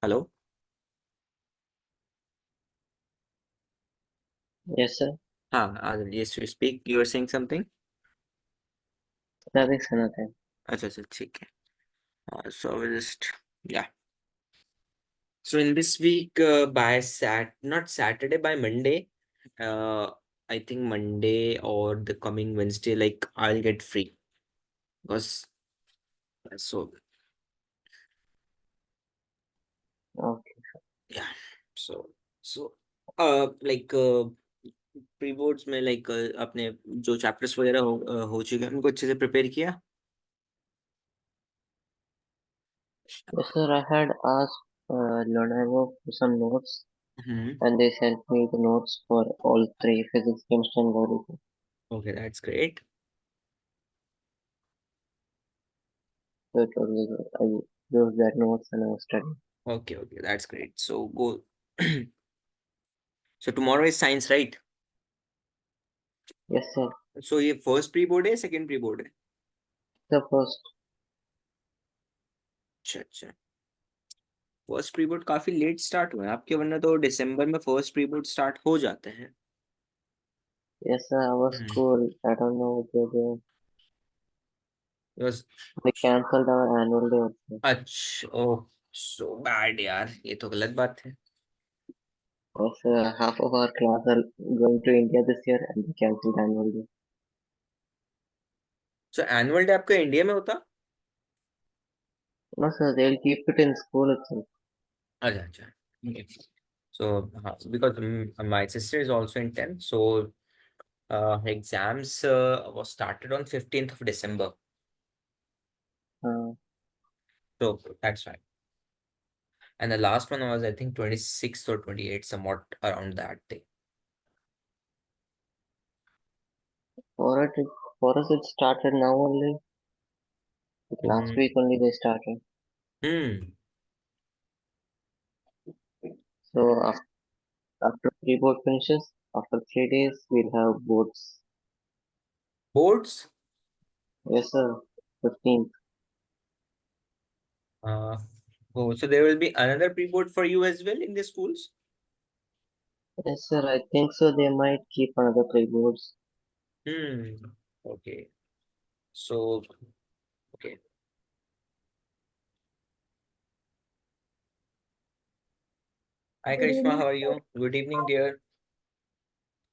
Hello. Yes, sir. हाँ, yes, you speak, you are saying something. Nothing, sir, nothing. अच्छा अच्छा, ठीक है। So I will just, yeah, so in this week, by not Saturday, by Monday, uh I think Monday or the coming Wednesday, like I'll get free because so Okay. yeah, so so like pre boards में like अपने जो chapters वगैरह हो चुके हैं उनको अच्छे से प्रिपेयर किया। Yes, sir, I had asked Lenovo for some notes, hmm. and they sent me the notes for all three physics, chemistry, and biology. Okay, that's great. So it was good. I used that notes and I was studying. Okay, okay, that's great. So go. So tomorrow is science, right? Yes, sir. So ये first pre board है, second pre board है? The first, अच्छा अच्छा। First pre board काफी let start हुआ है आपके, वरना तो दिसंबर में फर्स्ट प्री बोर्ड स्टार्ट हो जाते हैं। yes, sir, our hmm. school, I don't know whether Because they cancelled our annual day also. अच्छा, ओह, सो बैड यार, ये तो गलत बात है। Yes, sir, half of our class are going to India this year and they cancelled annual day. So annual day आपका India में होता? No, sir, they'll keep it in school itself. अच्छा अच्छा। Okay. So because my sister is also in 10th, so exams was started on 15th of December. Uh, So that's why. And the last one was, I think, 26th or 28th, somewhat around that day. for it, for us, it started now only. Like last Mm. week only they started. Hmm. So after pre-board finishes, after 3 days we'll have boards. Boards? Yes, sir. 15th. Uh, oh, so there will be another pre-board for you as well in the schools? Yes, sir. I think so. They might keep another pre-boards. Hmm. Okay. So, okay. Hi, Good Karishma. evening, How are sir. you? Good evening, dear.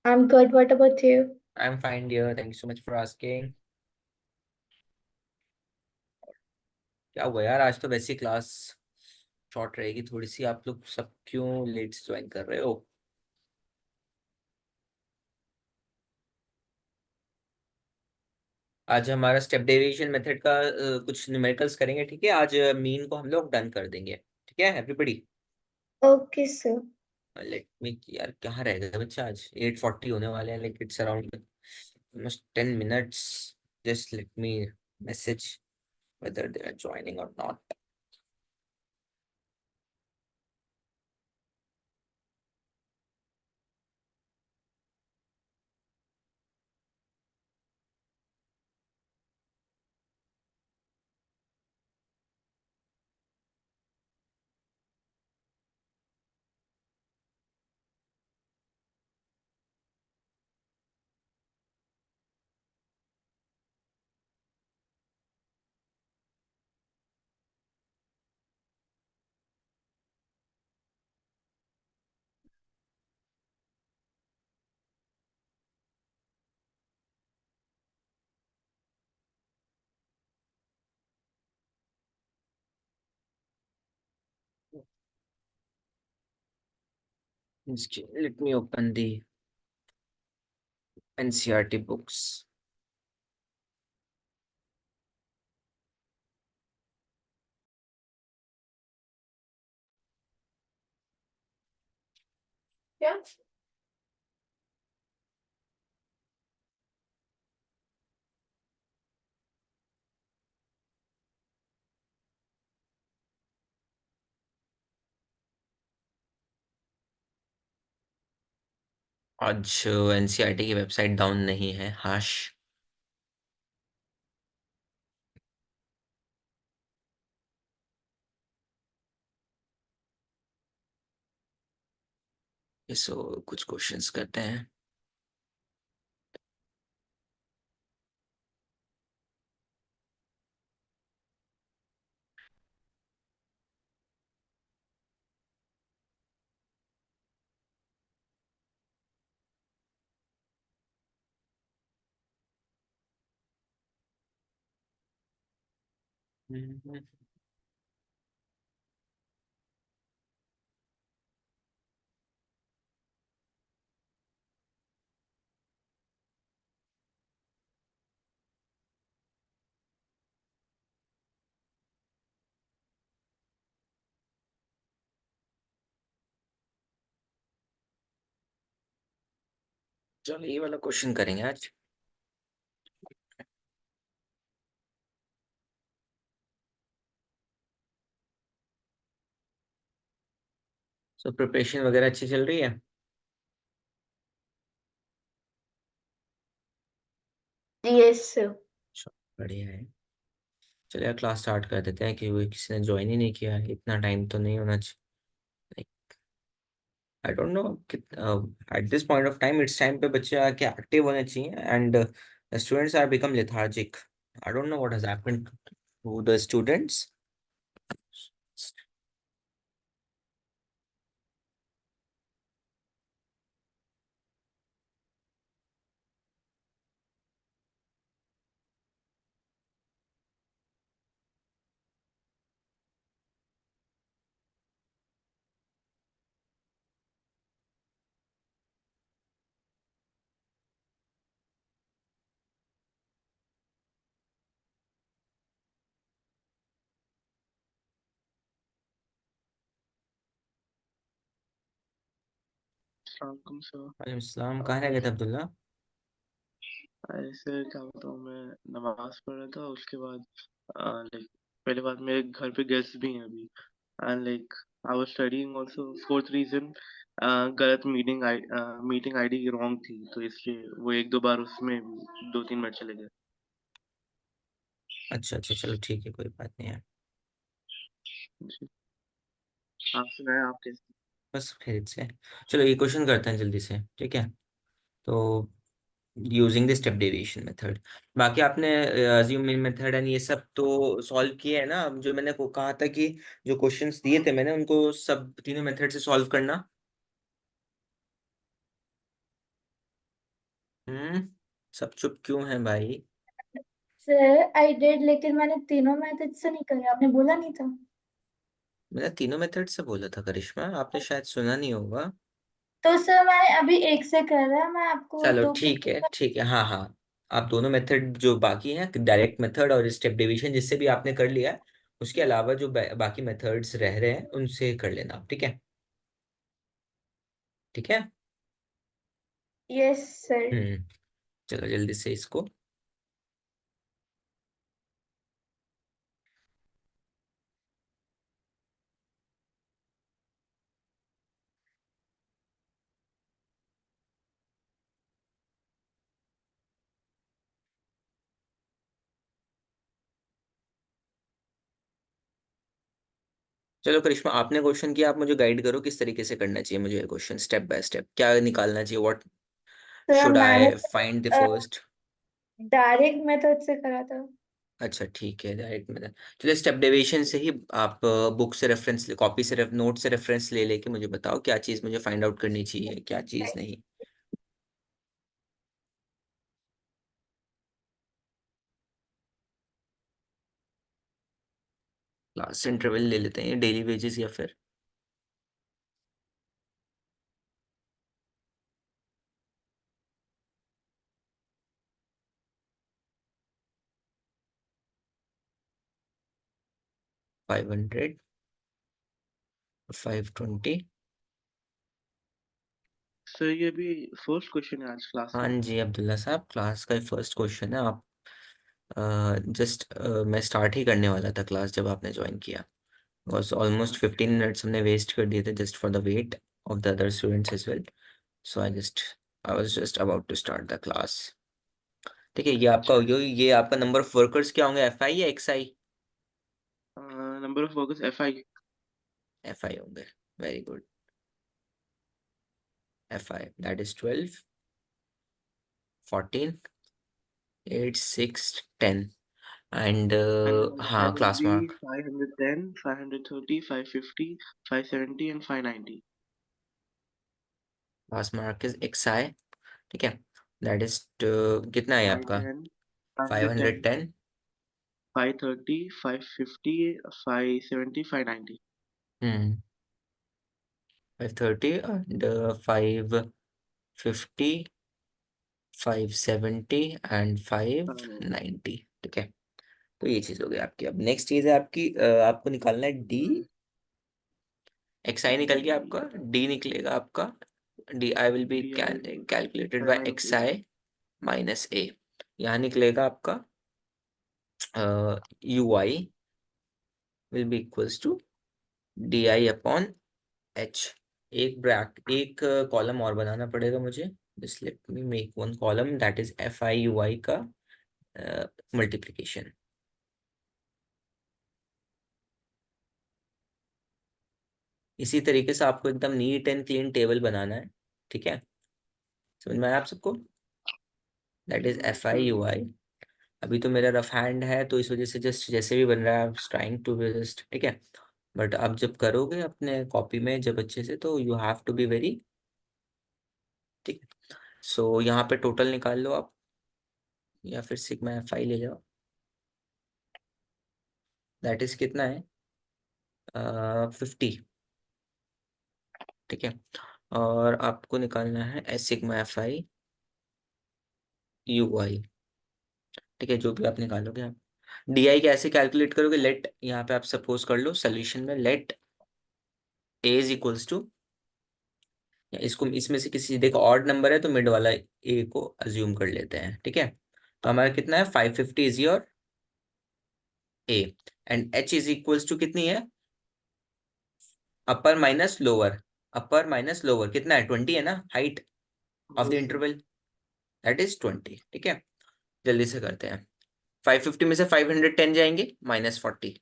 I'm good. What about you? I'm fine, dear. Thank you so much for asking. क्या हुआ यार, आज तो वैसी class short रहेगी थोड़ी सी। आप लोग सब क्यों लेट से ज्वाइन कर रहे हो? आज हमारा स्टेप डेरिवेशन मेथड का कुछ न्यूमेरिकल्स करेंगे, ठीक है? आज मीन को हम लोग डन कर देंगे, ठीक है everybody? Okay, sir. Let me, यार कहाँ रह गए बच्चा, आज 8:40 होने वाले हैं, like it's around almost 10 minutes. Just let me message whether they are joining or not. Let me open the NCRT books. Yeah. आज एनसीईआरटी की वेबसाइट डाउन नहीं है, हाश। सो कुछ क्वेश्चंस करते हैं। हम्म, चलो ये वाला क्वेश्चन करेंगे आज। सो प्रिपरेशन वगैरह अच्छी चल रही है? Yes sir. चलो, बढ़िया है। चलिए यार क्लास स्टार्ट कर देते हैं, क्योंकि किसी ने ज्वाइन ही नहीं किया है, इतना टाइम तो नहीं होना चाहिए। I don't know at this point of time, it's time पे बच्चे आके एक्टिव होने चाहिए, and students are become lethargic. I don't know what has happened to the students. अस्सलाम सर। वालेकुम सलाम, कहाँ रह गए थे अब्दुल्ला? ऐसे क्या बताऊँ, मैं नमाज पढ़ रहा था, उसके बाद लाइक पहले बात मेरे घर पे गेस्ट भी हैं अभी, and like I was studying also. Fourth reason, गलत मीटिंग आईडी रॉन्ग थी, तो इसलिए वो एक दो बार उसमें 2-3 मिनट चले गए। अच्छा अच्छा, चलो ठीक है, कोई बात नहीं है। जी। आप सुनाएं, आप कैसे? बस खैरियत से। चलो ये क्वेश्चन करते हैं जल्दी से, ठीक है? तो using the step deviation method, बाकी आपने अज्यूमिंग मेथड एंड ये सब तो सॉल्व किए है ना? अब जो मैंने को कहा था कि जो क्वेश्चंस दिए थे मैंने, उनको सब तीनों मेथड से सॉल्व करना। हम्म। सब चुप क्यों है भाई? सर आई डिड, लेकिन मैंने तीनों मेथड से नहीं करे, आपने बोला नहीं था। मैंने तीनों मेथड से बोला था करिश्मा, आपने शायद सुना नहीं होगा। तो सर मैंने अभी एक से करा, मैं आपको चलो दो ठीक है ठीक है, हाँ हाँ। आप दोनों मेथड जो बाकी हैं, डायरेक्ट मेथड और स्टेप डिवीजन, जिससे भी आपने कर लिया है, उसके अलावा जो बाकी मेथड्स रह रहे हैं उनसे कर लेना आप, ठीक है? ठीक है। Yes sir. हम्म। चलो जल्दी से इसको। चलो करिश्मा, आपने क्वेश्चन किया, आप मुझे गाइड करो किस तरीके से करना चाहिए मुझे क्वेश्चन, स्टेप बाय स्टेप क्या निकालना चाहिए, व्हाट सर शुड मैंने I find the first? Direct method से करा था। अच्छा ठीक है, डायरेक्ट मेथड। चलिए स्टेप डेविएशन से ही आप बुक से रेफरेंस, कॉपी से नोट से रेफरेंस ले लेके मुझे बताओ क्या चीज़ मुझे फाइंड आउट करनी चाहिए, क्या चीज़ नहीं। क्लास इंटरवल ले लेते हैं, डेली वेजेस या फिर 500, 520। सर ये भी फर्स्ट क्वेश्चन है आज क्लास हाँ का। जी अब्दुल्ला साहब, क्लास का फर्स्ट क्वेश्चन है। आप जस्ट मैं स्टार्ट ही करने वाला था क्लास जब आपने ज्वाइन किया। बस ऑलमोस्ट 15 मिनट्स हमने वेस्ट कर दिए थे just for the wait of the other students as well. So I was just about to start the class. ठीक है, अच्छा। ये आपका नंबर ऑफ वर्कर्स क्या होंगे, एफ आई या X I? Number of workers FI। F I होंगे। Very good. FI, that is 12, 14, 8, 6, 10. And And हाँ, that will class be mark 510, 530, 550, 570 and 590. is XI, ठीक है, that is कितना है आपका 510, 510, 530, 550, 570, 590. 530 and 550, 570 and 590, ठीक है। तो ये चीज हो गई आपकी। अब नेक्स्ट चीज है आपकी, आपको निकालना है D। XI निकल गया आपका, D निकलेगा आपका, DI will be DI calculated by XI minus A। यहाँ निकलेगा आपका UI will be equals to DI upon H। एक कॉलम और बनाना पड़ेगा मुझे, just let me make one column, that is FI UI का मल्टीप्लिकेशन। इसी तरीके से आपको एकदम नीट एंड क्लीन टेबल बनाना है, ठीक है, समझ में आया आप सबको? That is FI UI। अभी तो मेरा रफ हैंड है तो इस वजह से जस्ट जैसे भी बन रहा है, ट्राइंग टू बी जस्ट, ठीक है, बट अब जब करोगे अपने कॉपी में जब अच्छे से, तो you have to be very, ठीक है। सो यहाँ पे टोटल निकाल लो आप, या फिर सिग्मा FI ले जाओ, दैट इज कितना है 50, ठीक है। और आपको निकालना है एस सिग्मा FI UI, ठीक है, जो भी आप निकालोगे आप। DI कैसे कैलकुलेट करोगे, लेट यहाँ पे आप सपोज कर लो सोल्यूशन में, let A is equals to, इसको इसमें से किसी, देखो ऑड नंबर है तो मिड वाला A को अज्यूम कर लेते हैं, ठीक है। तो हमारा कितना है 550 is your A, and H is equals to कितनी है, upper minus lower, upper minus lower कितना है 20 है ना, height of the interval, that is 20, ठीक है। जल्दी से करते हैं, 550 में से 510 जाएंगे -40,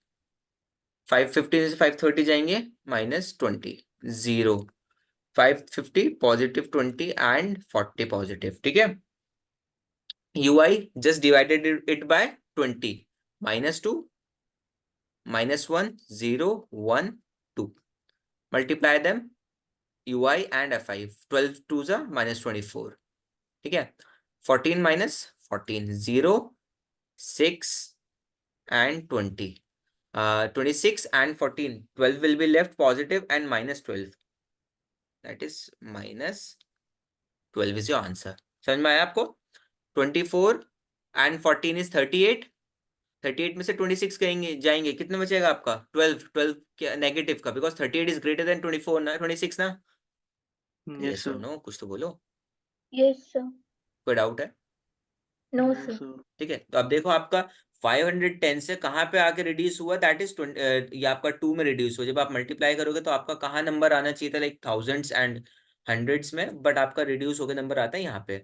550 में से 530 जाएंगे -20, 0, 550 पॉजिटिव 20 एंड 40 पॉजिटिव, ठीक है। UI just divided it by 20, -2, -1, 0, 1, 2, multiply them UI and FI, 12 2s are -24, ठीक है। 14 minus 14, 0, 6 and 20, 26 and 14, 12 will be left positive and -12, that is -12 is your answer। समझ में आया आपको? 24 and 14 is 38, 38 में से 26 कहेंगे जाएंगे, कितना बचेगा आपका 12, 12 क्या नेगेटिव का, बिकॉज 38 इज ग्रेटर देन 24 ना, 26 ना। Yes, यस और sir. नो, कुछ तो बोलो, यस सर। कोई डाउट है? No No, sir. sir. ठीक है, तो अब देखो आपका 510 से कहाँ पे आके रिड्यूस हुआ, दैट इज ये आपका 2 में रिड्यूस हुआ। जब आप मल्टीप्लाई करोगे तो आपका कहाँ नंबर आना चाहिए था, लाइक थाउजेंड्स एंड हंड्रेड्स में, बट आपका रिड्यूस होकर नंबर आता है यहाँ पे।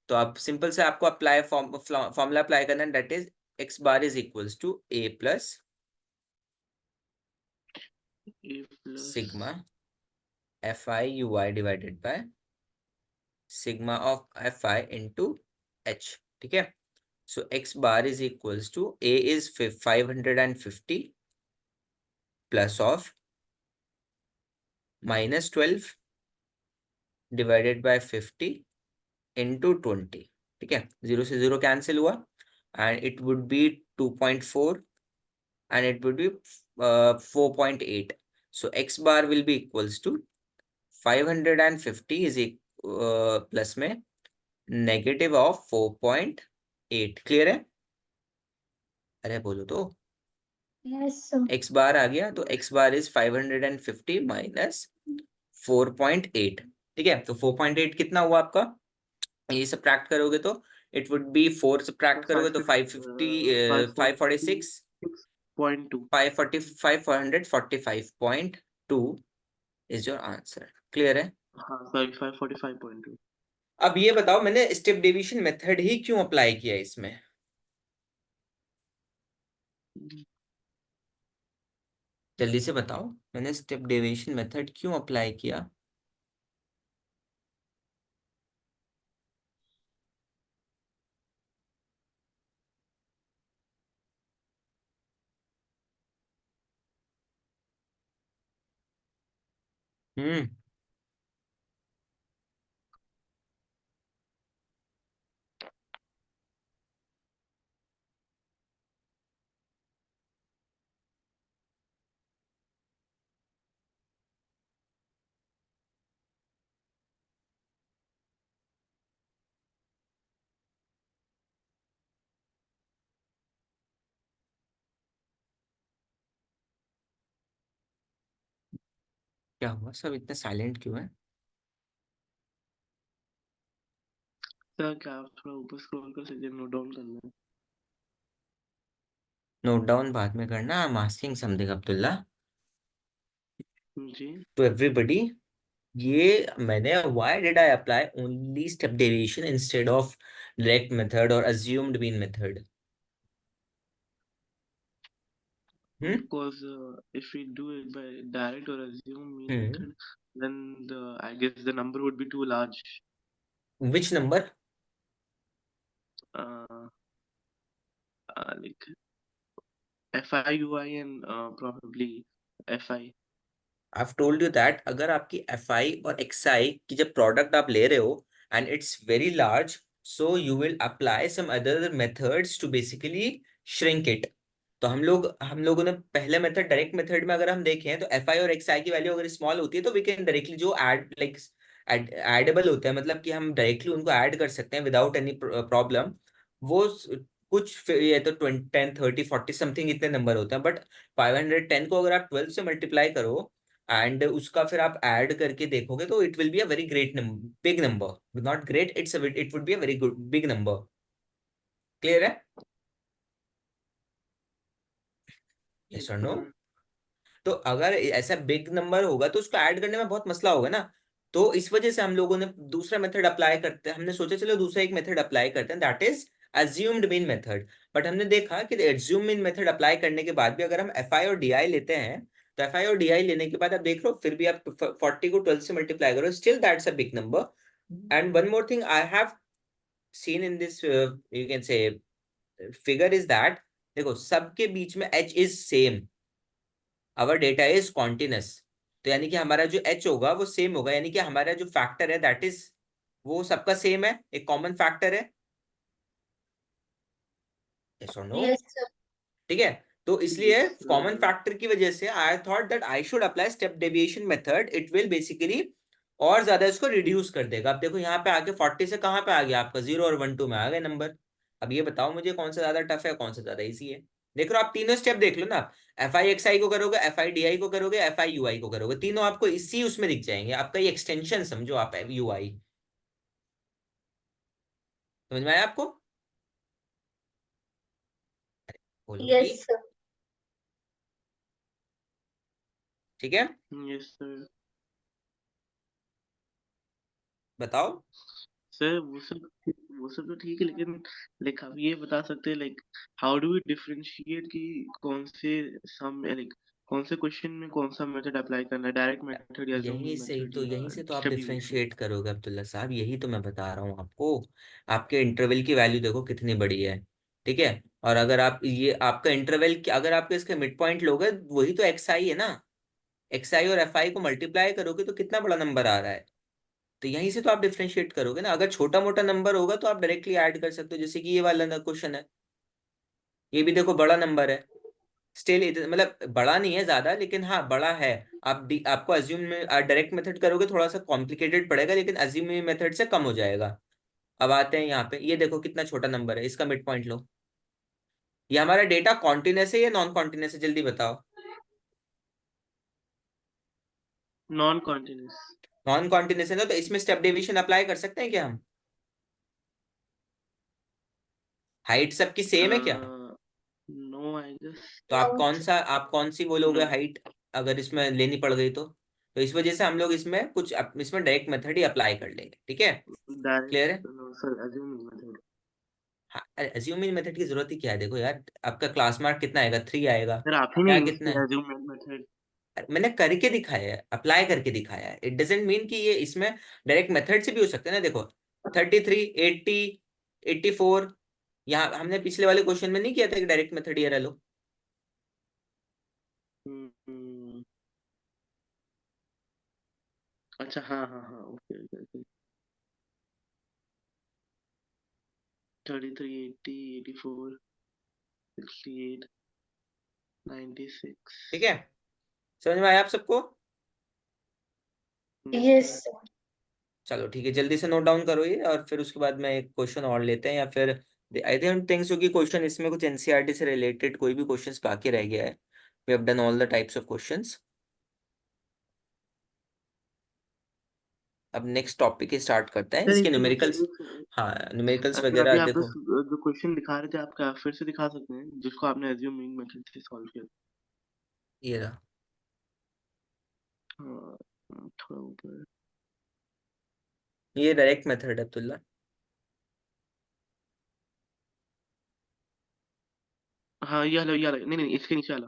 तो आप सिंपल से आपको अप्लाई फॉर्मूला अप्लाई करना है, that is x bar is equals to a plus A plus sigma FI UI divided by sigma of FI into h, ठीक है। So x bar is equals to a is 550 plus of -12 divided by 50 into 20, ठीक है। 0 से 0 cancel हुआ and it would be 2.4 and it would be 4.8, so x bar will be equals to 550 is plus में negative of 4.8, clear है? अरे बोलो तो, yes sir. x बार आ गया तो x बार इज 550 माइनस 4.8, ठीक है। तो 4.8 कितना हुआ आपका, ये सब्ट्रैक्ट करोगे तो इट वुड बी 4 सब्ट्रैक्ट करोगे तो 550 546 546.2. 545.2 is your answer, क्लियर है? हाँ, sorry, 545.2. अब ये बताओ मैंने स्टेप डेविएशन मेथड ही क्यों अप्लाई किया इसमें, जल्दी से बताओ, मैंने स्टेप डेविएशन मेथड क्यों अप्लाई किया? हम्म। क्या हुआ, सब इतने साइलेंट क्यों है? सर क्या आप थोड़ा ऊपर स्क्रॉल कर सकते हैं, नोट डाउन करना है। नोट डाउन बाद में करना। I am asking something Abdullah ji. To everybody. ये मैंने why did I apply only step deviation instead of direct method or assumed mean method? Hmm. Because if we do it by direct or assume mean hmm. method, then I guess the number would be too large. Which number? Uh, like FI, UI and probably FI. I've told you that अगर आपकी FI और XI की जब product आप ले रहे हो and it's very large, so you will apply some other methods to basically shrink it. तो हम लोगों ने पहले मेथड, डायरेक्ट मेथड में अगर हम देखें तो FI और XI की वैल्यू अगर स्मॉल होती है तो वी कैन डायरेक्टली जो ऐड लाइक एडेबल होते हैं, मतलब कि हम डायरेक्टली उनको ऐड कर सकते हैं विदाउट एनी प्रॉब्लम। वो कुछ ये तो 20 10 30 40 समथिंग इतने नंबर होते हैं, बट 510 को अगर आप 12 से मल्टीप्लाई करो एंड उसका फिर आप ऐड करके देखोगे तो it will be a very great number, big number, not great, it would be a very good big number. Clear है? यस Yes, और नो? sir. तो अगर ऐसा बिग नंबर होगा तो उसको ऐड करने में बहुत मसला होगा ना। तो इस वजह से हम लोगों ने दूसरा मेथड अप्लाई करते हैं, हमने सोचा चलो दूसरा एक मेथड अप्लाई करते हैं, that is assumed mean method. But हमने देखा कि एज्यूम मीन मेथड अप्लाई करने के बाद भी अगर हम एफ आई और डी आई लेते हैं, तो एफ आई और डी आई लेने के बाद आप देख लो फिर भी आप 40 को 12 से मल्टीप्लाई करो, still that's a big number. And one more thing I have seen in this you can say figure is that, देखो सबके बीच में H is same, our data is continuous. तो यानी कि हमारा जो एच होगा वो सेम होगा, यानी कि हमारा जो फैक्टर है दैट इज वो सबका सेम है, एक कॉमन फैक्टर है। यस और नो? Yes sir. ठीक है। तो इसलिए Yes, कॉमन फैक्टर की वजह से I thought that I should apply step deviation method, it will basically और ज्यादा इसको रिड्यूस कर देगा। अब देखो यहाँ पे आके 40 से कहाँ पे आ गया आपका 0 और 1 2 में आ गए नंबर। अब ये बताओ मुझे कौन सा ज्यादा टफ है कौन सा ज्यादा इजी है? देख लो आप तीनों स्टेप देख लो ना, एफ आई एक्स आई को करोगे, एफ आई डी आई को करोगे, एफ आई यू आई को करोगे, तीनों आपको इसी उसमें दिख जाएंगे, आपका ये एक्सटेंशन समझो आप यू आई। समझ में आया आपको? बोलो यस जी। सर। ठीक है, yes, sir. बताओ। सर वो सब तो ठीक है, लेकिन लाइक आप ये बता सकते हैं like how do we differentiate कि कौन से सम लाइक कौन से क्वेश्चन में कौन सा मेथड अप्लाई करना है, डायरेक्ट मेथड या जूम मेथड यहीं या से तो आप स्टेप डिवीजन? डिफरेंशिएट करोगे अब्दुल्ला साहब, यही तो मैं बता रहा हूँ आपको। आपके इंटरवल की वैल्यू देखो कितनी बड़ी है, ठीक है। और अगर आप ये आपका इंटरवल अगर आपके इसके मिड पॉइंट लोगे वही तो एक्स आई है ना, एक्स आई और एफ आई को मल्टीप्लाई करोगे तो कितना बड़ा नंबर आ रहा है। तो यहीं से तो आप डिफरेंशिएट करोगे ना। अगर छोटा मोटा नंबर होगा तो आप डायरेक्टली ऐड कर सकते हो, जैसे कि ये वाला क्वेश्चन है, ये भी देखो बड़ा नंबर है, स्टिल मतलब बड़ा नहीं है ज्यादा लेकिन हाँ बड़ा है। आपको अज्यूम में डायरेक्ट मेथड करोगे थोड़ा सा कॉम्प्लिकेटेड पड़ेगा, लेकिन अज्यूम मेथड से कम हो जाएगा। अब आते हैं यहाँ पे, ये देखो कितना छोटा नंबर है, इसका मिड पॉइंट लो। ये हमारा डेटा कॉन्टिन्यूस है या नॉन कॉन्टिन्यूस है, जल्दी बताओ। Non continuous. नॉन कॉन्टिन्यूस है ना, तो इसमें स्टेप डेविएशन अप्लाई कर सकते हैं क्या हम? हाइट सबकी सेम है क्या? No I guess. तो नो। आप कौन सी बोलोगे नो, हाइट, अगर इसमें लेनी पड़ गई तो इस वजह से हम लोग इसमें इसमें डायरेक्ट मेथड ही अप्लाई कर लेंगे, ठीक है। क्लियर है? Direct no sir, assuming method. हाँ, अरे अज्यूमिंग मेथड की जरूरत ही क्या है, देखो यार आपका क्लास मार्क कितना आएगा, 3 आएगा। सर आप ही ने क्या यूज कितना किया है? Assuming method. मैंने करके दिखाया है, अप्लाई करके दिखाया है, इट डजेंट मीन कि ये इसमें डायरेक्ट मेथड से भी हो सकते हैं ना। देखो 33 80 84, यहाँ हमने पिछले वाले क्वेश्चन में नहीं किया था कि डायरेक्ट मेथड ये रह लो। अच्छा हाँ हाँ हाँ ओके ओके ओके 33 80 84 68 96 ठीक है, समझ में आया आप सबको? Yes yes sir sir. चलो ठीक है, जल्दी से नोट डाउन करो ये, और फिर उसके बाद में एक क्वेश्चन और लेते हैं, या फिर आई थिंक सो कि क्वेश्चन इसमें कुछ एनसीईआरटी से रिलेटेड कोई भी क्वेश्चंस बाकी रह गया है। We have done all the types of questions. अब नेक्स्ट टॉपिक स्टार्ट करते हैं, सर इसके एक सेकंड न्यूमेरिकल्स। एक सेकंड हाँ, न्यूमेरिकल्स सर अभी वगैरह आप देखो। बस जो क्वेश्चन दिखा रहे थे आप क्या फिर से दिखा सकते हैं जिसको आपने एज्यूमिंग मेथड से सॉल्व किया ये रहा। था थोड़ा ऊपर ये डायरेक्ट मेथड है अब्दुल्ला। हाँ ये वाला नहीं नहीं इसके नीचे वाला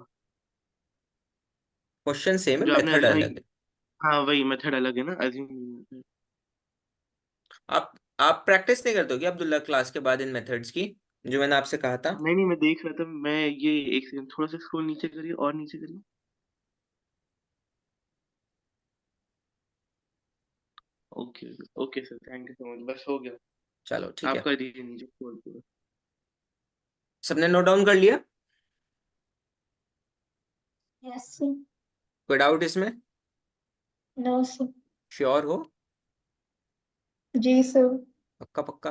क्वेश्चन सेम है, जो आपने मेथड अलग है। हाँ वही मेथड अलग है ना एज्यूमिंग मेथड आप प्रैक्टिस नहीं करते हो क्या अब्दुल्ला क्लास के बाद इन मेथड्स की, जो मैंने आपसे कहा था? नहीं नहीं मैं देख रहा था मैं ये एक सेकंड थोड़ा सा स्क्रॉल नीचे करिए और नीचे करिए okay okay sir thank you so much बस हो गया चलो ठीक आप है, कर दीजिए नीचे स्क्रॉल पूरा सबने नोट डाउन कर लिया? Yes sir. कोई डाउट इसमें? No sir. श्योर हो? जी सर। पक्का पक्का?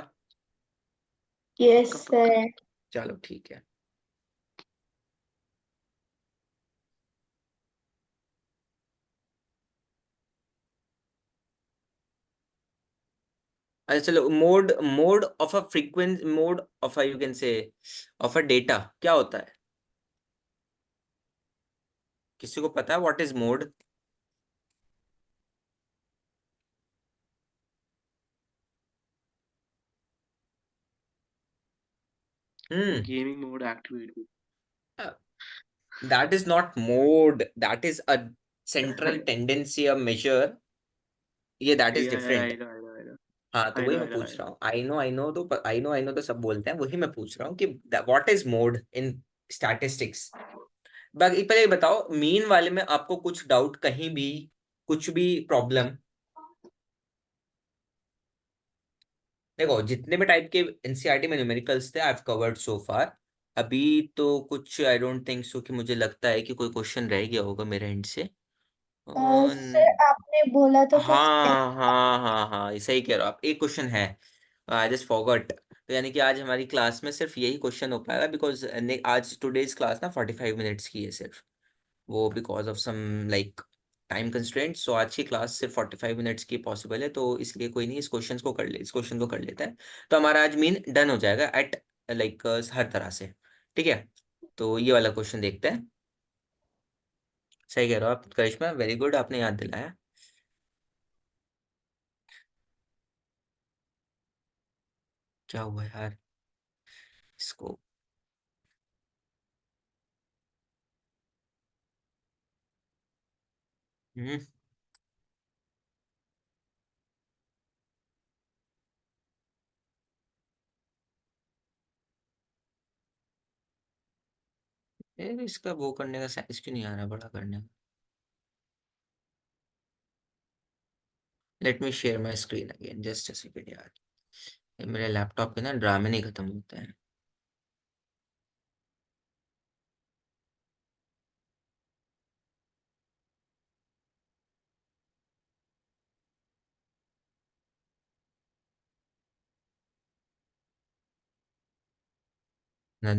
यस पक्का पक्का सर। चलो ठीक है। अच्छा चलो, mode mode of a frequency, mode of a, you can say, of a data क्या होता है? किसी को पता है what is mode? Hmm. Gaming mode activate that is not mode, that is a central tendency, a measure. ये that is या different. I know I know I know हाँ, तो आई वही नो मैं आई नो पूछ आई रहा नो हूँ। I know तो सब बोलते हैं, वही मैं पूछ रहा हूँ कि what is mode in statistics. बाकी पहले ये बताओ, मीन वाले में आपको कुछ डाउट, कहीं भी कुछ भी प्रॉब्लम? देखो, जितने भी टाइप के एनसीईआरटी में न्यूमेरिकल्स थे आई हैव कवर्ड सो फार। अभी तो कुछ आई डोंट थिंक सो कि मुझे लगता है कि कोई क्वेश्चन रह गया होगा मेरे एंड से। सर आपने बोला था कुछ हाँ हाँ हाँ हाँ, ये सही कह रहे हो आप, एक क्वेश्चन है। आई जस्ट फॉरगॉट। तो यानी कि आज हमारी क्लास में सिर्फ यही क्वेश्चन हो पाएगा, बिकॉज आज टुडेज क्लास ना 45 मिनट्स की है सिर्फ। वो because of some like time constraint, so आज की क्लास सिर्फ 45 मिनट्स की पॉसिबल है, तो इसलिए कोई नहीं, इस क्वेश्चन को कर लेते हैं। तो हमारा आज मीन डन हो जाएगा एट लाइक हर तरह से। ठीक है, तो ये वाला क्वेश्चन देखते हैं। सही कह रहे हो आप करिश्मा, वेरी गुड, आपने याद दिलाया। क्या हुआ यार इसको? हम्म। इसका वो करने का साइज क्यों नहीं आ रहा बड़ा करने का? Let me share my screen again, just a second यार। ये मेरे लैपटॉप के ना ड्रामे नहीं खत्म होते हैं।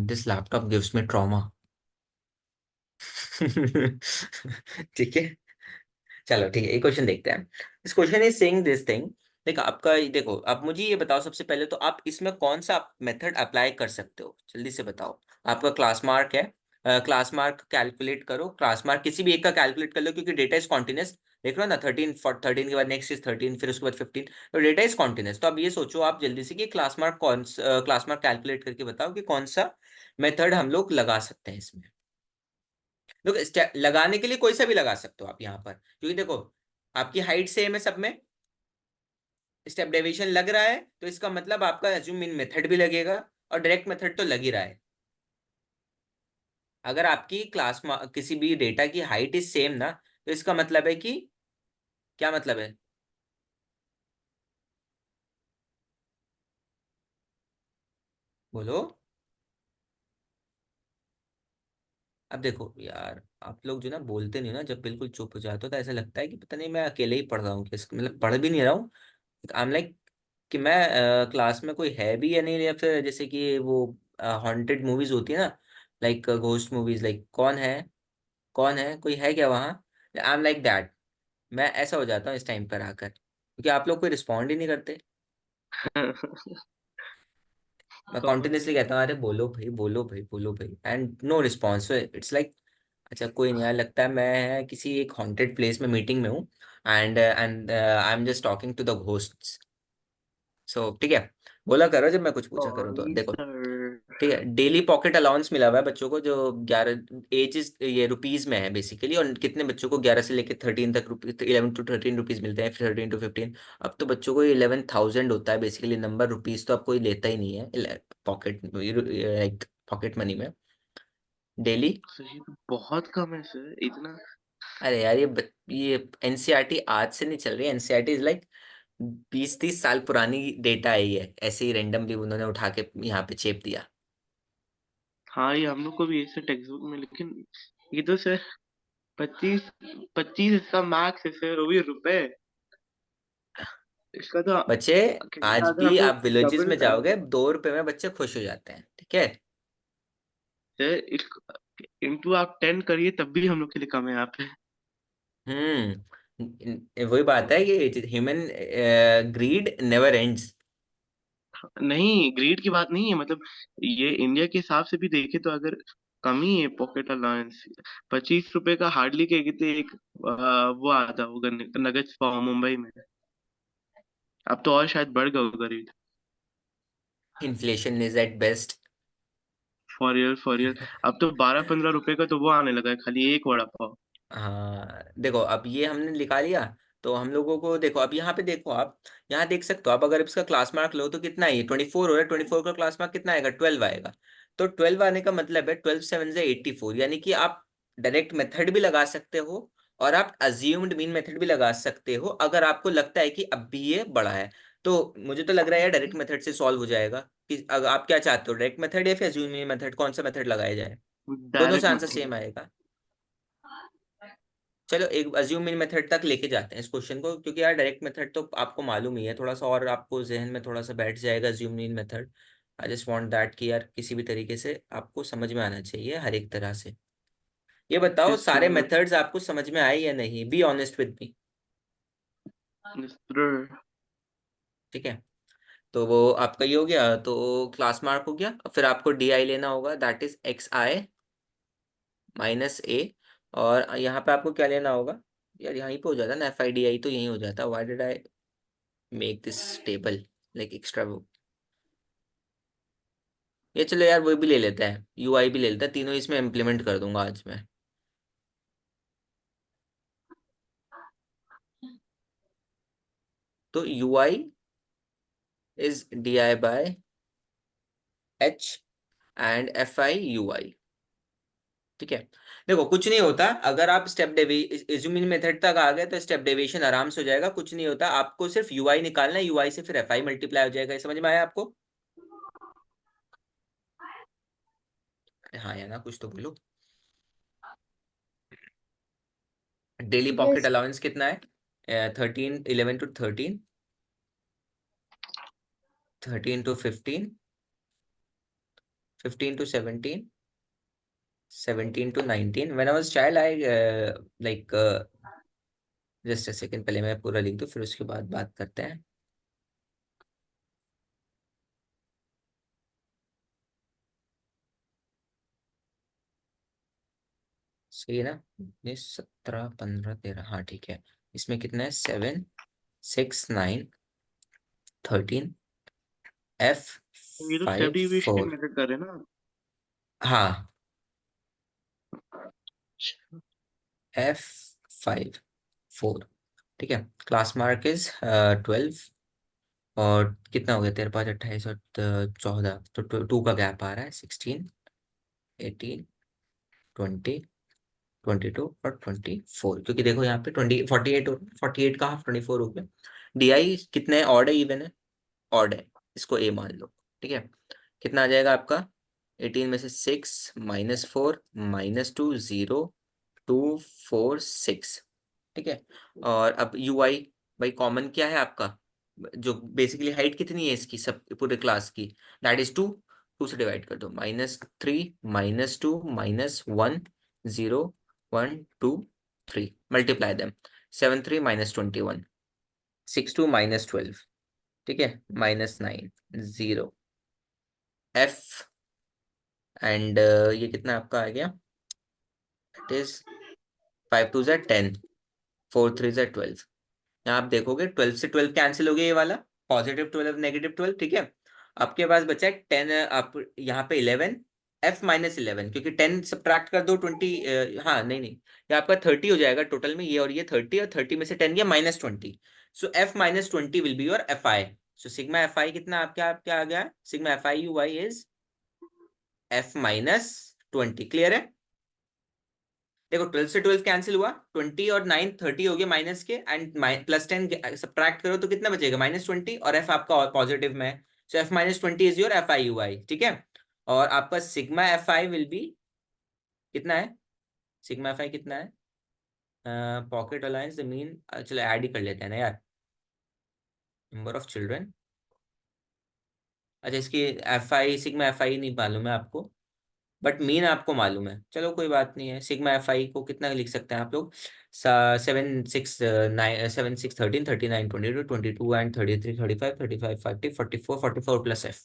This laptop gives me trauma. ठीक है, चलो ठीक है, एक क्वेश्चन देखते हैं। इस question is saying this thing. देखो आपका, देखो आप मुझे ये बताओ सबसे पहले तो, आप इसमें कौन सा मेथड अप्लाई कर सकते हो, जल्दी से बताओ। आपका क्लास मार्क है, क्लास मार्क कैलकुलेट करो, क्लास मार्क किसी भी एक का कैलकुलेट कर लो, क्योंकि डेटा इज कॉन्टिन्यूस। देख रहे हो ना, 13 फॉर 13 के बाद नेक्स्ट इज 13, फिर उसके बाद 15, तो डेटा इज कॉन्टिन्यूस। तो अब ये सोचो आप जल्दी से कि क्लास मार्क कैलकुलेट करके बताओ कि कौन सा मेथड हम लोग लगा सकते हैं इसमें। लोग लगाने के लिए कोई सा भी लगा सकते हो आप यहाँ पर, क्योंकि देखो आपकी हाइट सेम है सब में, स्टेप डेविएशन लग रहा है, तो इसका मतलब आपका एज्यूम इन मेथड भी लगेगा, और डायरेक्ट मेथड तो लग ही रहा है। अगर आपकी किसी भी डेटा की हाइट इज सेम ना, तो इसका मतलब है कि, क्या मतलब है? बोलो। अब देखो यार, आप लोग जो ना बोलते नहीं हो ना, जब बिल्कुल चुप हो जाते हो तो ऐसा लगता है कि पता नहीं मैं अकेले ही पढ़ रहा हूँ, मतलब पढ़ भी नहीं रहा हूँ। आई एम लाइक कि मैं क्लास में कोई है भी या नहीं, या फिर जैसे कि वो हॉन्टेड मूवीज होती है ना, लाइक घोस्ट मूवीज, लाइक कौन है, कोई है क्या वहाँ। I am like that. मैं ऐसा हो जाता हूँ इस टाइम पर आकर, क्योंकि आप लोग कोई रिस्पॉन्ड ही नहीं करते। मैं कॉमन कॉन्टिन्यूसली कहता हूँ अरे बोलो भाई, बोलो भाई, बोलो भाई, and no response. It's like अच्छा कोई नहीं यार, लगता है मैं किसी एक हॉन्टेड प्लेस में मीटिंग में हूँ, and I am just talking to the ghosts. So ठीक है, बोला करो जब मैं कुछ पूछा करूँ तो। सॉरी देखो सर। ठीक है, डेली पॉकेट अलाउंस मिला हुआ है बच्चों को, जो 11 एजेस ये रुपीज में है बेसिकली, और कितने बच्चों को 11 से लेकर 13 तक रुपीज, 11 to 13 रुपीज मिलते हैं, फिर 13 to 15। अब तो बच्चों को 11,000 होता है बेसिकली नंबर, रुपीज तो अब कोई लेता ही नहीं है पॉकेट, लाइक पॉकेट मनी में डेली। सर ये तो बहुत कम है सर, इतना। अरे यार ये एनसीईआरटी आज से नहीं चल रही है, एनसीईआरटी इज लाइक 20-30 साल पुरानी डेटा है, ये ऐसे ही रेंडमली उन्होंने उठा के यहाँ पे चेप दिया। हाँ ये हम लोग को भी ऐसे टेक्स्ट बुक में, लेकिन ये तो सर 25 इसका मैक्स है सर, वो भी रुपए। इसका तो बच्चे, कहने का आज अगर भी हमको आप विलेजेस डबल में जाओगे, 2 रुपए में बच्चे खुश हो जाते हैं, ठीक है। सर इंटू आप 10 करिए तब भी हम लोग के लिए कम है यहाँ पे। वही बात है कि ह्यूमन ग्रीड नेवर एंड्स। नहीं ग्रीड की बात नहीं है, मतलब ये इंडिया के हिसाब से भी देखे तो अगर कम ही है पॉकेट अलाउंस। 25 रुपए का हार्डली के कितने एक वो आता होगा नगेट्स पाव मुंबई में। अब तो और शायद बढ़ गया होगा rate. Inflation is at best. For real for real. अब तो 12-15 रुपए का तो वो आने लगा है खाली एक वड़ा पाव। हाँ देखो, अब ये हमने निकाल लिया, तो हम लोगों को देखो, अब यहाँ पे देखो आप, यहाँ देख सकते हो आप, अगर इसका क्लास मार्क लो तो कितना है, ये 24 हो रहा है, 24 का क्लास मार्क कितना आएगा, 12 आएगा। तो 12 आने का मतलब है 12 7 से 84, यानी कि आप डायरेक्ट मेथड भी लगा सकते हो, और आप अज्यूम्ड मीन मेथड भी लगा सकते हो, अगर आपको लगता है कि अब भी ये बड़ा है। तो मुझे तो लग रहा है यार डायरेक्ट मेथड से सॉल्व हो जाएगा। कि अगर आप क्या चाहते हो, डायरेक्ट मेथड या फिर अज्यूम मीन मेथड, कौन सा मेथड लगाया जाए। दोनों से डायरेक्ट आंसर मेथड। सेम आएगा। चलो एक अज्यूमिंग मेथड तक लेके जाते हैं इस क्वेश्चन को, क्योंकि यार डायरेक्ट मेथड तो आपको मालूम ही है, थोड़ा सा और आपको जहन में थोड़ा सा बैठ जाएगा assuming method. I just want that कि यार किसी भी तरीके से आपको समझ में आना चाहिए हर एक तरह से। ये बताओ यस सारे सर। मेथड्स आपको समझ में आए या नहीं, be honest with me. Yes sir. ठीक है, तो वो आपका ये हो गया, तो क्लास मार्क हो गया, फिर आपको डी आई लेना होगा, दैट इज XI - A। और यहाँ पे आपको क्या लेना होगा, यार यहीं पे हो जाता है ना, FIDI तो यहीं हो जाता है, why did I make this table like extra. ये चलो यार वो भी ले लेते हैं, UI भी ले लेते हैं, तीनों इसमें इम्प्लीमेंट कर दूंगा आज मैं। तो UI is DI/H and FI/UI। ठीक है, देखो कुछ नहीं होता, अगर आप स्टेप डेविएशन मेथड तक आ गए तो स्टेप डेविएशन आराम से हो जाएगा, कुछ नहीं होता, आपको सिर्फ UI निकालना है, UI से फिर FI मल्टीप्लाई हो जाएगा। ये समझ में आया आपको। हाँ या ना, कुछ तो बोलो। Daily pocket yes. अलाउंस कितना है, 13, 11 to 13, 13 to 15, 15 to 17, 17 to 19। When I was child, I like just a second, पहले मैं पूरा लिख दूं फिर उसके बाद बात करते हैं। सही है ना, 19 17 15 13, हाँ ठीक है। इसमें कितना है, 7 6 9 13, ये तो स्टेप डिवीजन F 5 4। मेथड कर रहे हैं ना। हाँ, F 5 4। ठीक है, क्लास मार्क इज 12। और कितना हो गया, 13 5 28 और 14, तो 2 का गैप आ रहा है, 16 18 20 22 और 24, क्योंकि देखो यहाँ पे 48 हो, 48 का हाफ 24 हो गया। DI कितने, ऑड है इवन है, ऑड है, इसको A मान लो। ठीक है, कितना आ जाएगा आपका? 18 में से 6 -4 -2 0 2 4 6। ठीक है, और अब यू आई भाई कॉमन क्या है आपका? जो बेसिकली हाइट कितनी है इसकी सब पूरे क्लास की? That is 2। 2 से डिवाइड कर दो, -3 -2 -1 0 1 2 3, मल्टीप्लाई देम। 7 3 -21 6 2 -12। ठीक है, -9 0 f एंड ये कितना आपका आ गया? It is 5 2 10 4 3 12। यहाँ आप देखोगे 12 से 12 कैंसिल हो गया, ये वाला +12 -12। ठीक है, आपके पास बचा है 10। आप यहाँ पे 11 f-11, क्योंकि 10 सब्ट्रैक्ट कर दो 20। हाँ नहीं नहीं, ये आपका 30 हो जाएगा टोटल में, ये और ये 30, और 30 में से 10 गया -20। सो f-20 will be your fi। So sigma fi कितना आपके आ गया? Sigma fi ui is f-20। Clear है? देखो 12 से 12 कैंसिल हुआ, 20 और 9 30 हो गए माइनस के, एंड +10 सब्ट्रैक्ट करो तो कितना बचेगा? -20, और f आपका पॉजिटिव में है। सो f-20 is your fi ui। ठीक है, और आपका सिग्मा fi विल बी कितना है? सिग्मा fi कितना है? पॉकेट अलायंस द मीन, चलो ऐड ही कर लेते हैं ना यार, नंबर ऑफ चिल्ड्रन। अच्छा, इसकी fi सिग्मा fi नहीं मालूम है आपको, बट मीन आपको मालूम है। चलो कोई बात नहीं है, सिग्मा fi को कितना लिख सकते हैं आप लोग? 7 6 13 39 22 22 and 33 35 35 40 44 44 plus f।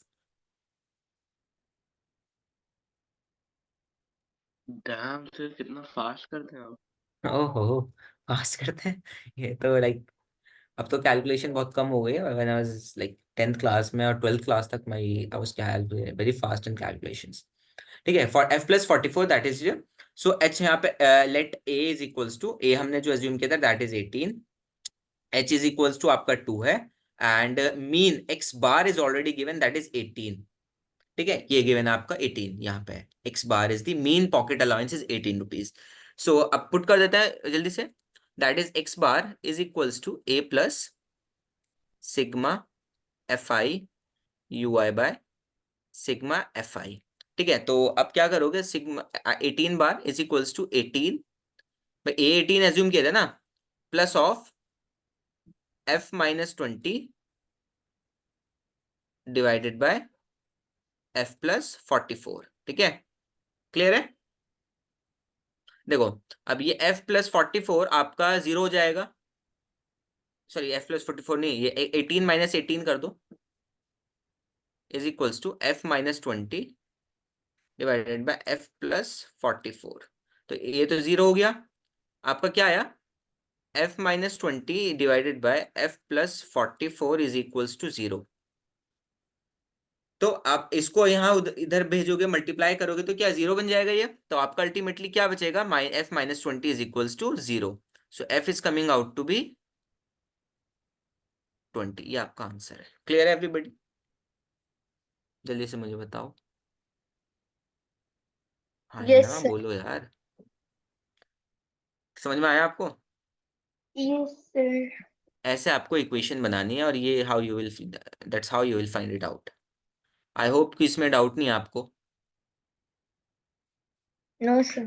Dam sir, कितना फास्ट करते हैं आप। ओहो, पास करते हैं ये तो लाइक, अब तो कैलकुलेशन बहुत कम हो गई है। When I was like 10th class में और 12th क्लास तक मैं I was very fast in calculations. ठीक है, for f+44 that is, so h यहाँ पे let a is equals to, a हमने जो एज्यूम किया था that is 18, h is equals to आपका 2 है, and mean x bar is already given that is 18। ठीक है, ये गिवन है आपका 18 यहाँ पे, x bar is the mean pocket allowance is 18 rupees. So अब पुट कर देता है जल्दी से, that is x bar is equals to a plus sigma fi ui by sigma fi। ठीक है, तो अब क्या करोगे? Sigma 18 bar is equals to 18, a 18 assume किया था ना, plus of f-20 divided by f+44। ठीक है, क्लियर है? देखो, अब ये f+44 आपका 0 हो जाएगा, सॉरी f+44 नहीं, ये 18 -18 कर दो, is equals to f-20 divided by f+44। तो ये तो 0 हो गया। आपका क्या आया? f-20 divided by f+44 is equals to 0। तो आप इसको यहाँ इधर भेजोगे, मल्टीप्लाई करोगे तो क्या 0 बन जाएगा ये? तो आपका अल्टीमेटली क्या बचेगा? f-20 is equals to 0। So f is coming out to be 20। ये आपका आंसर है। क्लियर है एवरीबॉडी? जल्दी से मुझे बताओ। हाँ है यस ना, सर। बोलो यार। समझ में आया आपको? Yes sir. ऐसे आपको इक्वेशन बनानी है, और ये how you will, that's how you will find it out. I hope कि इसमें डाउट नहीं है आपको। No sir.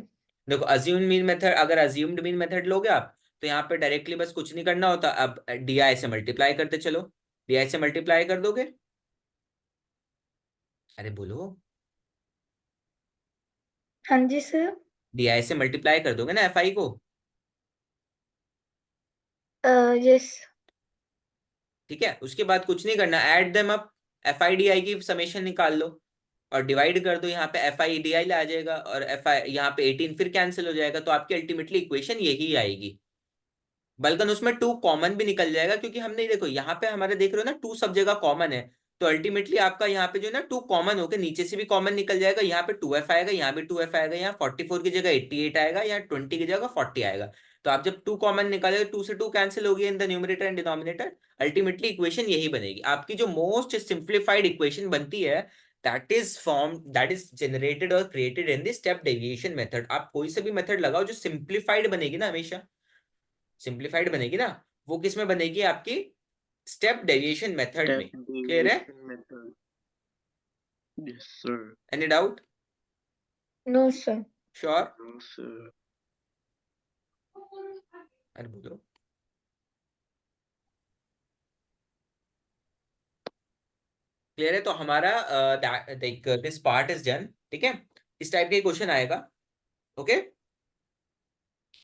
देखो, अज्यूम्ड मीन मेथड, अगर अज्यूम्ड मीन मेथड लोगे आप, तो यहाँ पे डायरेक्टली बस कुछ नहीं करना होता, अब डी से मल्टीप्लाई करते चलो। डी से मल्टीप्लाई कर दोगे, अरे बोलो, हाँ जी सर। डी से मल्टीप्लाई कर दोगे ना fi को। यस। ठीक है, उसके बाद कुछ नहीं करना, ऐड देम अप, fi की समेशन निकाल लो, और डिवाइड कर दो, यहाँ पे fi आ जाएगा, और fi यहाँ पे 18 फिर कैंसिल हो जाएगा, तो आपकी अल्टीमेटली इक्वेशन यही आएगी। बल्कि उसमें 2 कॉमन भी निकल जाएगा, क्योंकि हमने देखो यहाँ पे हमारे देख रहे हो ना 2 सब जगह कॉमन है, तो अल्टीमेटली आपका यहाँ पे जो है ना 2 कॉमन होकर नीचे से भी कॉमन निकल जाएगा। यहाँ पे 2f आएगा, यहाँ भी 2f आएगा, यहाँ 44 की जगह 88 आएगा, यहाँ 20 की जगह 40 आएगा। तो आप जब 2 कॉमन निकालोगे, 2 से 2 कैंसिल हो गया in the numerator and denominator, ultimately equation यही बनेगी आपकी। जो मोस्ट सिंप्लीफाइड इक्वेशन बनती है, दैट इज जनरेटेड और created in the step deviation method. आप कोई सा भी मेथड लगाओ, जो सिंप्लीफाइड बनेगी ना, हमेशा सिंप्लीफाइड बनेगी ना, वो किस में बनेगी? आपकी स्टेप डेविएशन मेथड में। स्टेप क्लियर है? Deviation method. Yes, sir. Any doubt? No, sir. Sure? No, sir. अरे बोलो। क्लियर है? तो हमारा दिस पार्ट इज डन। ठीक है, इस टाइप के क्वेश्चन आएगा। ओके।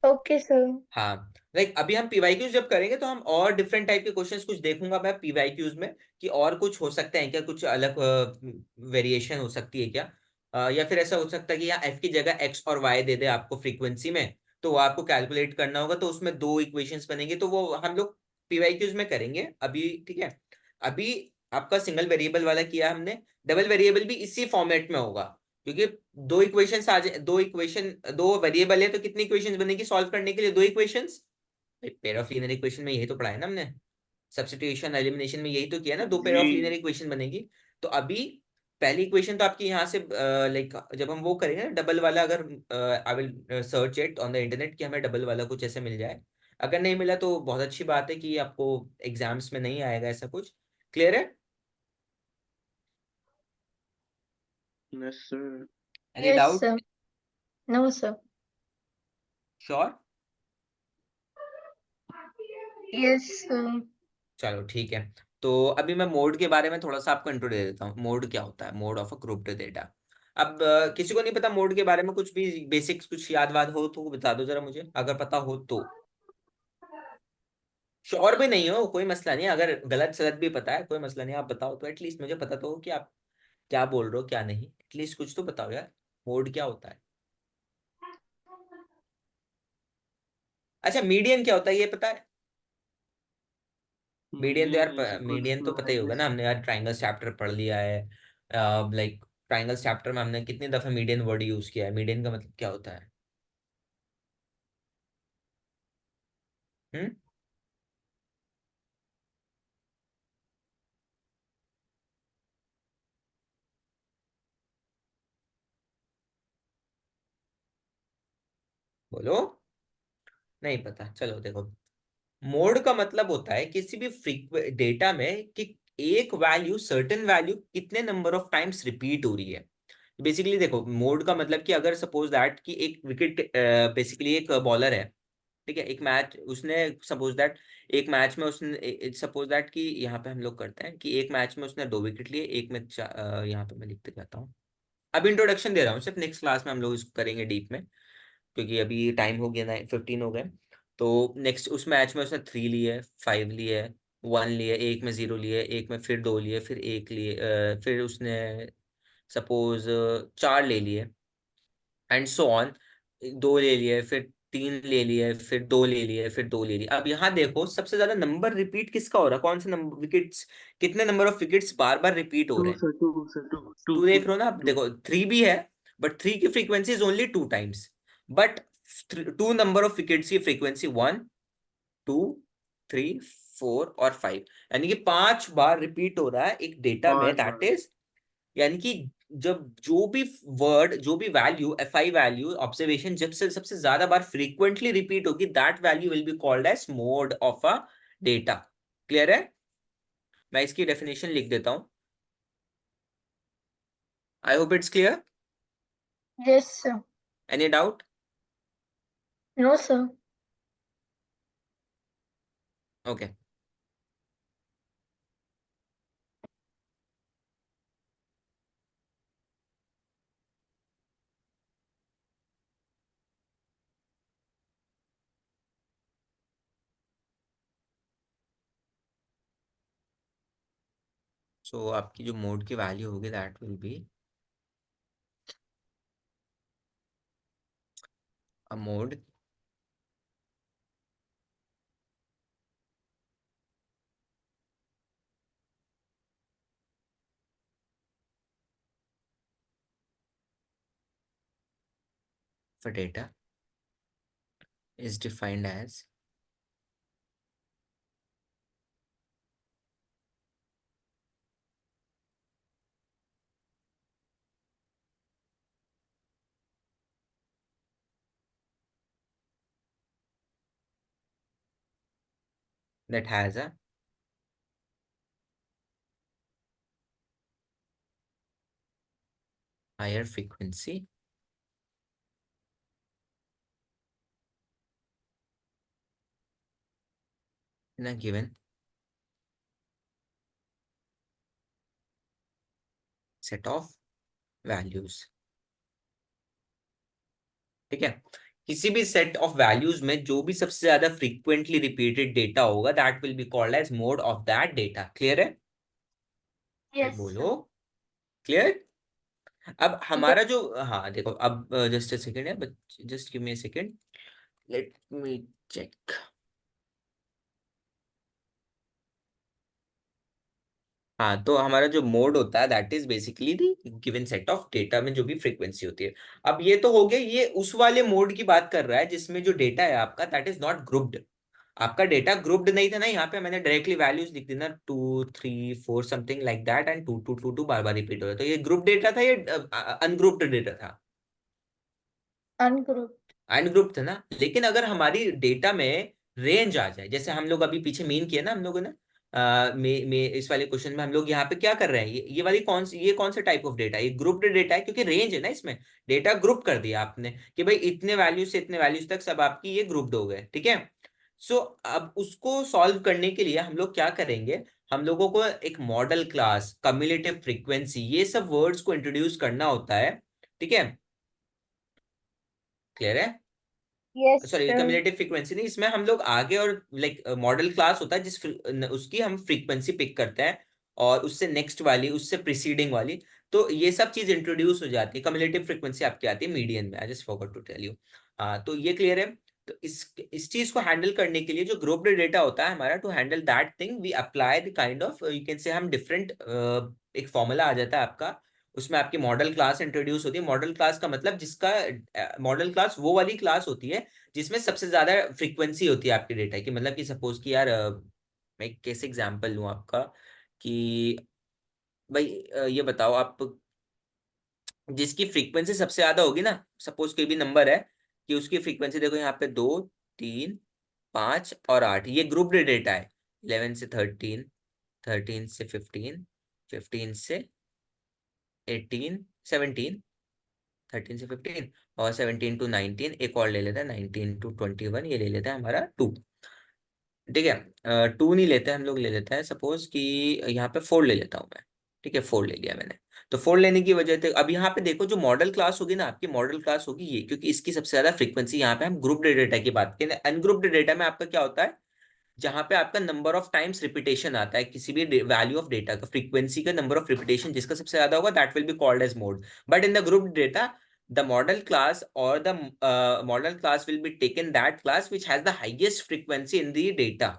Okay, sir. हाँ, लाइक अभी हम पीवाईक्यूज जब करेंगे तो हम और डिफरेंट टाइप के क्वेश्चंस कुछ देखूंगा मैं पीवाईक्यूज में, कि और कुछ हो सकते हैं क्या, कुछ अलग वेरिएशन हो सकती है क्या। या फिर ऐसा हो सकता है कि यहाँ एफ की जगह एक्स और वाई दे दे आपको फ्रीक्वेंसी में, तो वो आपको कैलकुलेट करना होगा, तो उसमें दो इक्वेशंस बनेंगे, तो वो हम लोग पीवाईक्यूज में करेंगे अभी। ठीक है, अभी आपका सिंगल वेरिएबल वाला किया हमने, डबल वेरिएबल भी इसी फॉर्मेट में होगा, क्योंकि दो इक्वेशंस आ जाए, दो इक्वेशन, दो वेरिएबल है, तो कितनी इक्वेशंस बनेगी सॉल्व करने के लिए? दो equations. Pair of linear equation में यही तो पढ़ा है ना हमने, सब्स्टिट्यूशन एलिमिनेशन में यही तो किया ना, दो पेयर ऑफ लीनियर जी। इक्वेशन बनेगी। तो अभी पहली इक्वेशन तो आपकी यहाँ से लाइक जब हम वो करेंगे ना डबल वाला, अगर I will search it on the internet कि हमें डबल वाला कुछ ऐसे मिल जाए, अगर नहीं मिला तो बहुत अच्छी बात है कि आपको एग्जाम्स में नहीं आएगा ऐसा कुछ। क्लियर है? Yes, sir. Any Yes, doubt? sir. No, sir. Sure? Yes, sir. चलो ठीक है। तो अभी मैं मोड के बारे में थोड़ा सा आपको इंट्रो दे देता हूँ। मोड क्या होता है? Mode of a crypto data. अब किसी को नहीं पता मोड के बारे में, कुछ भी बेसिक्स कुछ याद वाद हो तो बता दो जरा मुझे, अगर पता हो तो। श्योर भी नहीं हो कोई मसला नहीं, अगर गलत सलत भी पता है कोई मसला नहीं, आप बताओ तो एटलीस्ट मुझे पता तो हो कि आप क्या बोल रहे हो क्या नहीं, एटलीस्ट कुछ तो बताओ यार, मोड क्या होता है। अच्छा, मीडियन क्या होता है ये पता है? मीडियन तो Median is यार, equals मीडियन तो to पता ही होगा ना, highest. हमने यार ट्राइंगल्स चैप्टर पढ़ लिया है। लाइक ट्राइंगल्स चैप्टर में हमने कितनी दफा मीडियन वर्ड यूज किया है। मीडियन का मतलब क्या होता है? हम्म, बोलो। नहीं पता? चलो देखो, मोड का मतलब होता है किसी भी डेटा में कि एक वैल्यू, सर्टेन वैल्यू कितने नंबर ऑफ टाइम्स रिपीट हो रही है। बेसिकली देखो, मोड का मतलब कि अगर सपोज दैट कि एक विकेट, बेसिकली एक बॉलर है, ठीक है, एक मैच उसने, सपोज दैट एक मैच में उसने, सपोज दैट कि यहाँ पे हम लोग करते हैं कि एक मैच में उसने दो विकेट लिए, एक में यहाँ पे मैं लिखते जाता हूँ। अब इंट्रोडक्शन दे रहा हूँ सिर्फ, नेक्स्ट क्लास में हम लोग इसको करेंगे डीप में, क्योंकि अभी टाइम हो गया ना, 15 हो गए। तो नेक्स्ट उस मैच में उसने 3 लिए, 5 लिए, 1 लिए, एक में 0 लिए, एक में फिर 2 लिए, फिर एक लिए, फिर उसने सपोज 4 ले लिए, एंड सो ऑन। दो ले लिए, फिर 3 ले लिए, फिर 2 ले लिए, फिर 2 ले लिए। अब यहाँ देखो सबसे ज्यादा नंबर रिपीट किसका हो रहा है, कौन से नंबर विकेट्स, कितने नंबर ऑफ विकेट्स बार बार रिपीट हो रहे Two, हैं? sir. Two, sir. Two. Two. Two देख Two. रहे हो ना? अब Two. देखो 3 भी है, बट 3 की frequency is only 2 times, but two number of wickets की फ्रीक्वेंसी 1, 2, 3, 4 और 5, यानी कि 5 बार रिपीट हो रहा है एक डेटा में, Five दैट bar. इज, यानी कि जब जो भी वर्ड, जो भी वैल्यू, एफआई वैल्यू, ऑब्जर्वेशन जब से सबसे ज्यादा बार फ्रीक्वेंटली रिपीट होगी, that value will be called as mode of a data. Clear है? मैं इसकी डेफिनेशन लिख देता हूं, I hope it's clear. Yes, sir. Any doubt? No, sir. Okay. So आपकी जो मोड की वैल्यू होगी that will be a mode for data is defined as that has a higher frequency in a given set of values। ठीक है, किसी भी set of values में जो भी सबसे ज्यादा फ्रीक्वेंटली रिपीटेड डेटा होगा that will be called as mode of that data. Clear है? यस बोलो क्लियर। अब हमारा जो, हाँ देखो, अब जस्ट अ सेकंड है, but just give me a second, let me check. हाँ, तो हमारा जो मोड होता है that is basically the given set of data में जो भी फ्रीक्वेंसी होती है। अब ये तो हो गया, ये उस वाले मोड की बात कर रहा है जिसमें जो डेटा है आपका दैट इज नॉट ग्रुप्ड। आपका डेटा ग्रुप्ड नहीं था ना, यहाँ पे मैंने डायरेक्टली वैल्यूज लिख दी ना, 2 3 4 समथिंग लाइक दैट, एंड 2 2 2 2 बार बार रिपीट हो रहा है। तो ये ग्रुप डेटा था, ये अनग्रुप्ड डेटा था? अनग्रुप। अनग्रुप था ना। लेकिन अगर हमारी डेटा में रेंज आ जाए, जैसे हम लोग अभी पीछे मीन किया ना हम लोगों ने, इस वाले क्वेश्चन में हम लोग यहाँ पे क्या कर रहे हैं, ये वाली कौन सा टाइप ऑफ डेटा है? ये ग्रुप्ड डेटा है, क्योंकि रेंज है ना इसमें। डेटा ग्रुप कर दिया आपने कि भाई इतने वैल्यूज से इतने वैल्यूज तक सब आपकी ये ग्रुप्ड हो गए। ठीक है, सो अब उसको सॉल्व करने के लिए हम लोग क्या करेंगे, हम लोगों को एक मॉडल क्लास, कम्युलेटिव फ्रीक्वेंसी, ये सब वर्ड्स को इंट्रोड्यूस करना होता है। ठीक है, क्लियर है? Yes sorry, sir. Cumulative frequency नहीं, इसमें हम लोग आगे और लाइक मॉडल क्लास होता है उसकी हम फ्रीक्वेंसी पिक करते हैं, और उससे नेक्स्ट वाली, उससे प्रीसीडिंग वाली। तो ये सब चीज इंट्रोड्यूस हो जाती है। कम्युलेटिव फ्रीक्वेंसी आपकी आती है मीडियन में। I just forgot to tell you. हाँ, तो ये क्लियर है। तो इस चीज को हैंडल करने के लिए जो ग्रुप्ड डेटा होता है हमारा, to handle that thing we apply the kind of, you can say, हम डिफरेंट, एक फॉर्मूला आ जाता है आपका, उसमें आपकी मॉडल क्लास इंट्रोड्यूस होती है। मॉडल क्लास का मतलब, जिसका मॉडल क्लास वो वाली क्लास होती है जिसमें सबसे ज्यादा फ्रीक्वेंसी होती है आपके डेटा की। मतलब कि सपोज कि यार, मैं कैसे एग्जांपल लूं आपका, कि भाई ये बताओ आप, जिसकी फ्रीक्वेंसी सबसे ज्यादा होगी ना, सपोज कोई भी नंबर है, कि उसकी फ्रीक्वेंसी देखो यहाँ पे 2 3 5 और 8, ये ग्रुप डेटा है। 11 से 13, 13 से 15, 15 से 18, 17, 13 से 15, और 17 to 19, एक और ले लेते हैं 19 to 21, ये ले लेते हैं हमारा 2। ठीक है, 2 नहीं लेते हम लोग, ले लेते हैं सपोज कि यहाँ पे 4 ले लेता हूँ मैं। ठीक है, 4 ले लिया मैंने। तो 4 लेने की वजह से अब यहाँ पे देखो, जो मॉडल क्लास होगी ना आपकी, मॉडल क्लास होगी ये, क्योंकि इसकी सबसे ज्यादा फ्रीक्वेंसी, यहाँ पे हम ग्रुप्ड डेटा की बात करें। अनग्रुप्ड डेटा में आपका क्या होता है, जहां पे आपका नंबर ऑफ टाइम्स रिपीटेशन आता है किसी भी वैल्यू ऑफ डेटा का, फ्रीक्वेंसी का नंबर ऑफ रिपीटेशन जिसका सबसे ज्यादा होगा that will be called as mode. But in the group data, the model class or the model class will be taken that class which has the highest frequency in the data।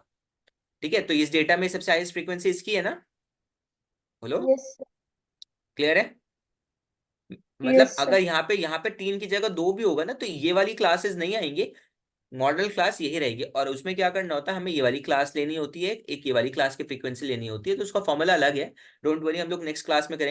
ठीक है, तो इस data में सबसे highest frequency इसकी है ना? बोलो यस क्लियर है? मतलब यस अगर सर। यहाँ पे 3 की जगह 2 भी होगा ना, तो ये वाली क्लासेस नहीं आएंगे, मॉडल क्लास यही रहेगी। और उसमें क्या करना होता है, हमें ये वाली क्लास लेनी होती है, एक ये वाली क्लास की फ्रीक्वेंसी लेनी होती है, तो उसका फॉर्मूला अलग है। डोंट वरी, हम लोग नेक्स्ट क्लास में करेंगे।